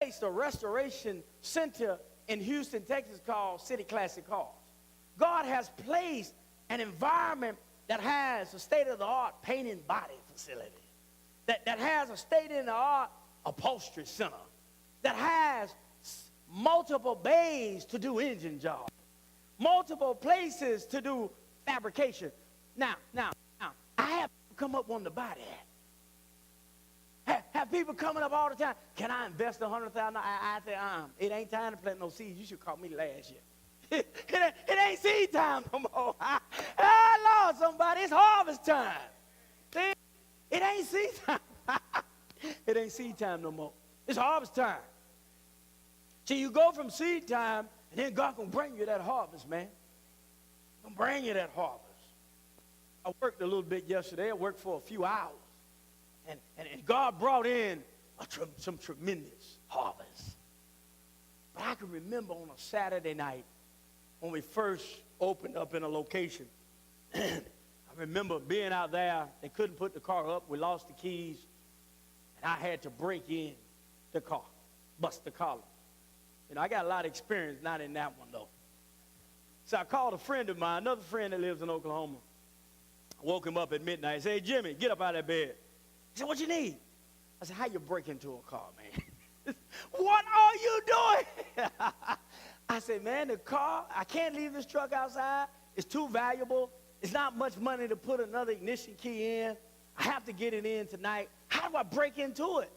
placed a restoration center in Houston, Texas called City Classic Cars. God has placed an environment that has a state-of-the-art painting body facility, that has a state-of-the-art upholstery center, that has multiple bays to do engine jobs, multiple places to do fabrication. Now, I have come up on the body. Have people coming up all the time, can I invest $100,000? I say, it ain't time to plant no seeds. You should call me last year. It ain't seed time no more. Oh, Lord, somebody, it's harvest time. See? It ain't seed time. It ain't seed time no more. It's harvest time. See, you go from seed time, and then God can bring you that harvest, man. He'll bring you that harvest. I worked a little bit yesterday. I worked for a few hours. And God brought in some tremendous harvest. But I can remember on a Saturday night when we first opened up in a location. I remember being out there. They couldn't put the car up. We lost the keys. And I had to break in the car, bust the collar. You know, I got a lot of experience, not in that one, though. So I called a friend of mine, another friend that lives in Oklahoma. I woke him up at midnight. I said, hey, Jimmy, get up out of that bed. He said, what you need? I said, how you break into a car, man? What are you doing? I said, man, the car, I can't leave this truck outside. It's too valuable. It's not much money to put another ignition key in. I have to get it in tonight. How do I break into it?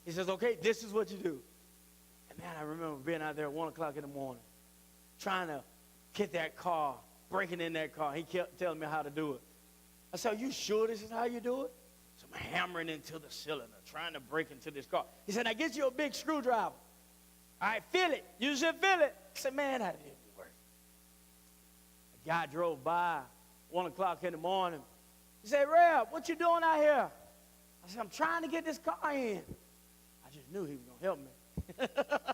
He says, okay, this is what you do. And man, I remember being out there at 1 o'clock in the morning, trying to get that car, breaking in that car. He kept telling me how to do it. I said, are you sure this is how you do it? So I'm hammering into the cylinder, trying to break into this car. He said, now get you a big screwdriver. All right, feel it. You should feel it. I said, man, that didn't work. A guy drove by 1 o'clock in the morning. He said, Rev, what you doing out here? I said, I'm trying to get this car in. I just knew he was going to help me. I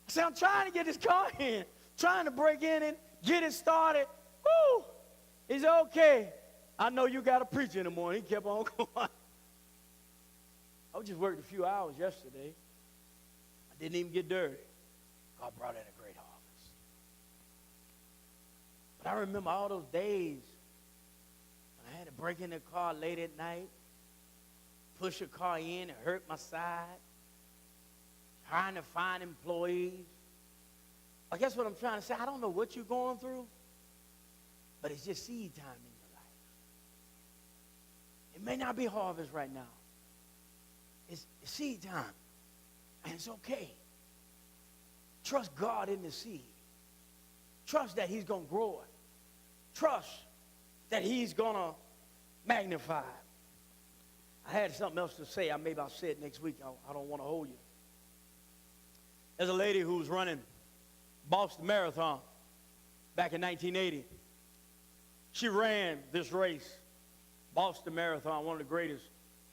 said, I'm trying to get this car in, trying to break in and get it started. Woo! He said, okay. I know you got to preach in the morning. He kept on going. I just worked a few hours yesterday. I didn't even get dirty. God brought in a great harvest. But I remember all those days when I had to break in the car late at night, push a car in and hurt my side, trying to find employees. I guess what I'm trying to say, I don't know what you're going through, but it's just seed time in your life. It may not be harvest right now. It's seed time, and it's okay. Trust God in the seed. Trust that he's going to grow it. Trust that he's going to magnify it. I had something else to say. Maybe I'll say it next week. I don't want to hold you. There's a lady who was running Boston Marathon back in 1980. She ran this race, Boston Marathon, one of the greatest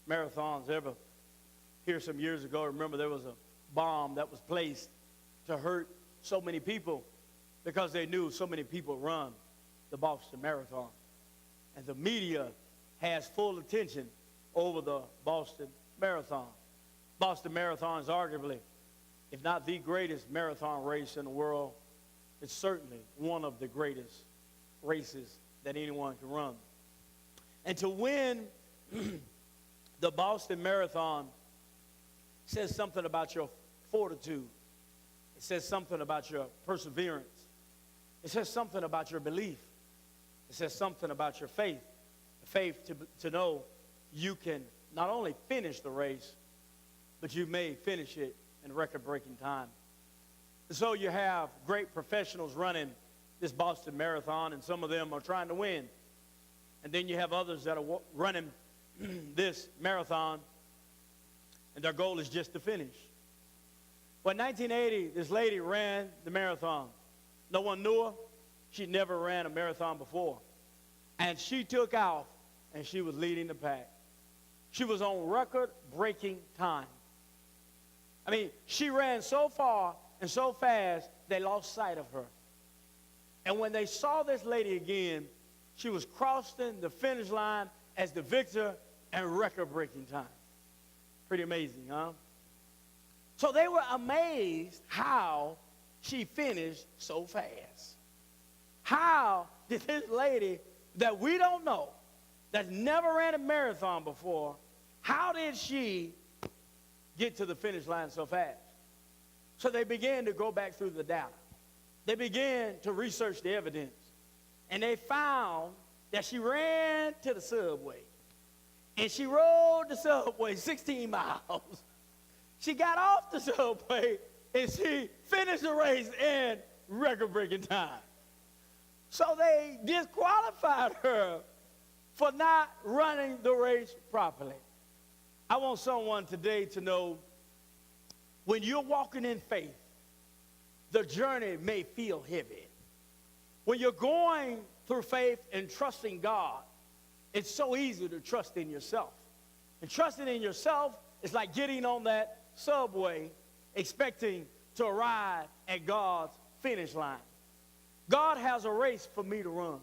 marathons ever. Here some years ago, remember there was a bomb that was placed to hurt so many people because they knew so many people run the Boston Marathon. And the media has full attention over the Boston Marathon. Boston Marathon is arguably, if not the greatest marathon race in the world, it's certainly one of the greatest races that anyone can run. And to win the Boston Marathon says something about your fortitude. It says something about your perseverance. It says something about your belief. It says something about your faith. The faith to know you can not only finish the race, but you may finish it in record-breaking time. And so you have great professionals running this Boston Marathon, and some of them are trying to win. And then you have others that are running this marathon, and their goal is just to finish. Well, in 1980, this lady ran the marathon. No one knew her. She never ran a marathon before. And she took off, and she was leading the pack. She was on record-breaking time. I mean, she ran so far and so fast, they lost sight of her. And when they saw this lady again, she was crossing the finish line as the victor and record-breaking time. Pretty amazing, huh? So they were amazed how she finished so fast. How did this lady that we don't know, that never ran a marathon before, how did she get to the finish line so fast? So they began to go back through the data. They began to research the evidence. And they found that she ran to the subway. And she rode the subway 16 miles. She got off the subway and she finished the race in record-breaking time. So they disqualified her for not running the race properly. I want someone today to know, when you're walking in faith, the journey may feel heavy. When you're going through faith and trusting God, it's so easy to trust in yourself. And trusting in yourself is like getting on that subway expecting to arrive at God's finish line. God has a race for me to run.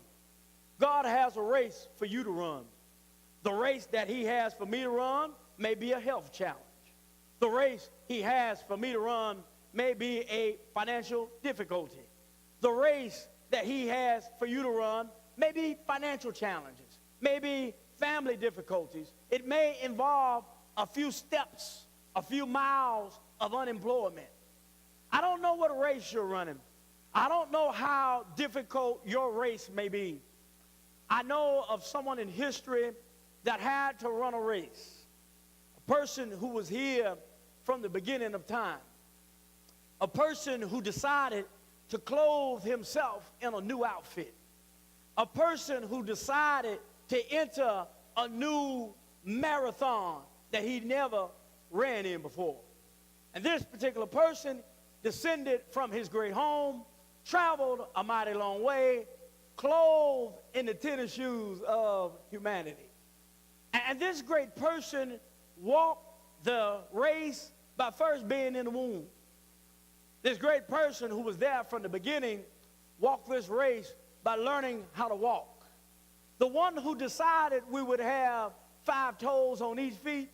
God has a race for you to run. The race that he has for me to run may be a health challenge. The race he has for me to run may be a financial difficulty. The race that he has for you to run may be financial challenges, maybe family difficulties. It may involve a few steps, a few miles of unemployment. I don't know what race you're running. I don't know how difficult your race may be. I know of someone in history that had to run a race, a person who was here from the beginning of time, a person who decided to clothe himself in a new outfit, a person who decided to enter a new marathon that he never ran in before. And this particular person descended from his great home, traveled a mighty long way, clothed in the tennis shoes of humanity. And this great person walked the race by first being in the womb. This great person who was there from the beginning walked this race by learning how to walk. The one who decided we would have 5 toes on each feet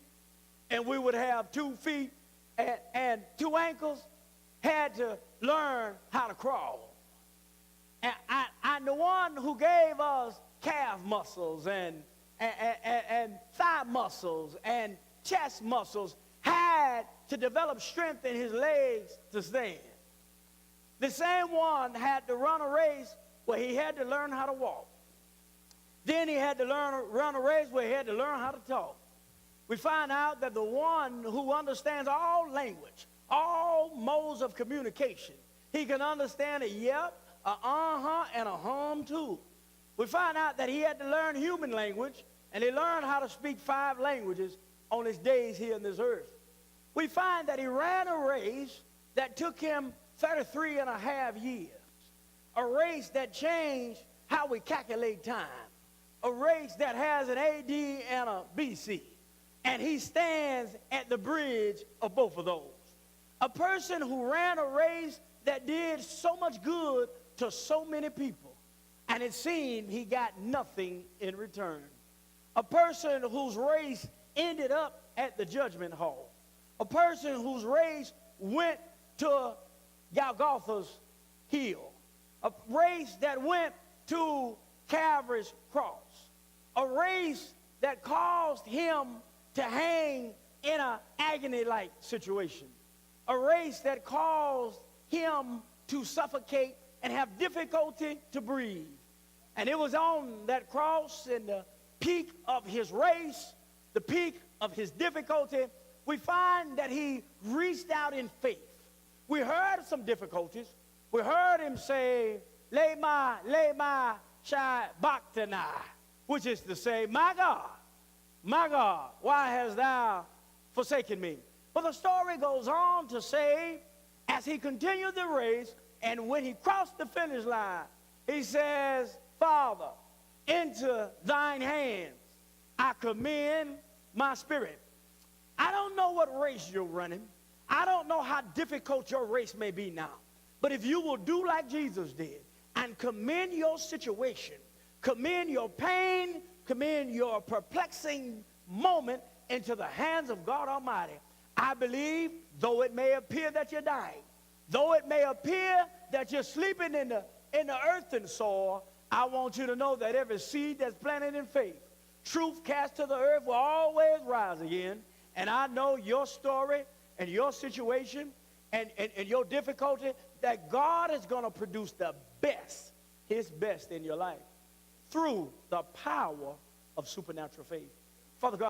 and we would have 2 feet and 2 ankles had to learn how to crawl. And the one who gave us calf muscles and thigh muscles and chest muscles had to develop strength in his legs to stand. The same one had to run a race where he had to learn how to walk. Then he had to run a race where he had to learn how to talk. We find out that the one who understands all language, all modes of communication, he can understand a yep, a uh-huh, and a hum too. We find out that he had to learn human language, and he learned how to speak 5 languages on his days here on this earth. We find that he ran a race that took him 33 and a half years, a race that changed how we calculate time, a race that has an AD and a BC, and he stands at the bridge of both of those. A person who ran a race that did so much good to so many people, and it seemed he got nothing in return. A person whose race ended up at the judgment hall. A person whose race went to Golgotha's hill. A race that went to Calvary's cross. A race that caused him to hang in an agony-like situation. A race that caused him to suffocate and have difficulty to breathe. And it was on that cross, in the peak of his race, the peak of his difficulty, we find that he reached out in faith. We heard some difficulties. We heard him say, Lema shai baktanai, which is to say, my God, why hast thou forsaken me? But the story goes on to say, as he continued the race, and when he crossed the finish line, he says, Father, into thine hands I commend my spirit. I don't know what race you're running. I don't know how difficult your race may be now. But if you will do like Jesus did and commend your situation, commend your pain, commend your perplexing moment into the hands of God Almighty, I believe, though it may appear that you're dying, though it may appear that you're sleeping in the earthen soil, I want you to know that every seed that's planted in faith, truth cast to the earth, will always rise again. And I know your story and your situation and your difficulty, that God is going to produce the best, his best in your life through the power of supernatural faith. Father God,